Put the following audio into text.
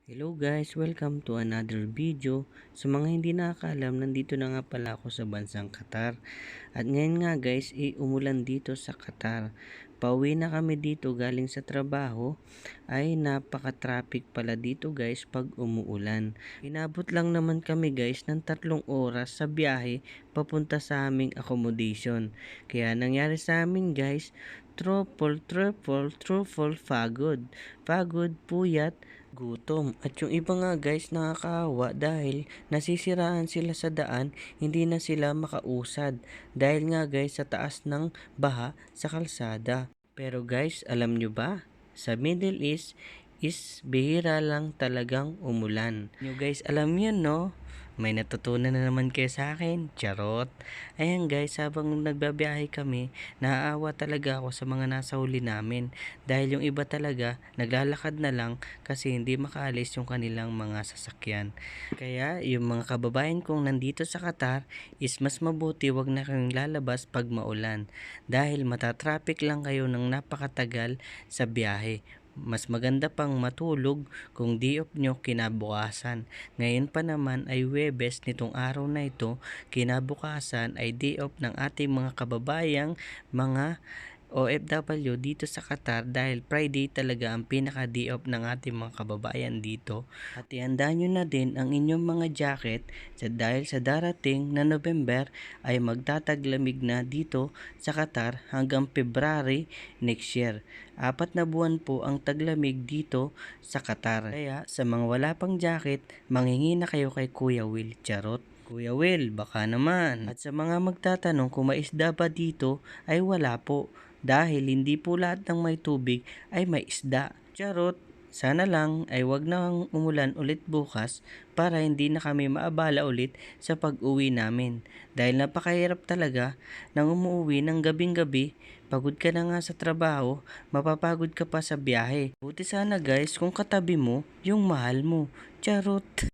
Hello guys, welcome to another video. Sa mga hindi nakakaalam, nandito na nga pala ako sa bansang Qatar. At ngayon nga guys, umulan dito sa Qatar. Pauwi na kami dito galing sa trabaho, ay napaka-traffic pala dito guys pag umuulan. Inabot lang naman kami guys ng 3 oras sa biyahe papunta sa aming accommodation. Kaya nangyari sa amin guys, truffle, pagod. Pagod, puyat, gutom. At yung iba nga guys nakakaawa dahil nasisiraan sila sa daan, hindi na sila makausad. Dahil nga guys sa taas ng baha sa kalsada. Pero guys, alam nyo ba? Sa Middle East is bihira lang talagang umulan. Nyo guys, alam yun no? May natutunan na naman kayo sa akin. Charot. Ayan guys, habang nagbabiyahe kami, naaawa talaga ako sa mga nasa huli namin. Dahil yung iba talaga, naglalakad na lang kasi hindi makaalis yung kanilang mga sasakyan. Kaya yung mga kababayan kong nandito sa Qatar is mas mabuti wag na kayong lalabas pag maulan. Dahil matatraffic lang kayo ng napakatagal sa biyahe. Mas maganda pang matulog kung di off nyo kinabukasan. Ngayon pa naman ay Huwebes nitong araw na ito, kinabukasan ay day off ng ating mga kababayang mga OFW dito sa Qatar dahil Friday talaga ang pinaka day off ng ating mga kababayan dito. At ihanda nyo na din ang inyong mga jacket dahil sa darating na November ay magtataglamig na dito sa Qatar hanggang February next year. 4 na buwan po ang taglamig dito sa Qatar. Kaya sa mga wala pang jacket, manghingi na kayo kay Kuya Will. Charot. Kuya Will, baka naman. At sa mga magtatanong kung may isda ba dito, ay wala po. Dahil hindi po lahat ng may tubig ay may isda. Charot. Sana lang ay wag nang umulan ulit bukas para hindi na kami maabala ulit sa pag-uwi namin. Dahil napakahirap talaga nang umuwi ng gabing-gabi, pagod ka na nga sa trabaho, mapapagod ka pa sa biyahe. Buti sana guys kung katabi mo yung mahal mo. Charot.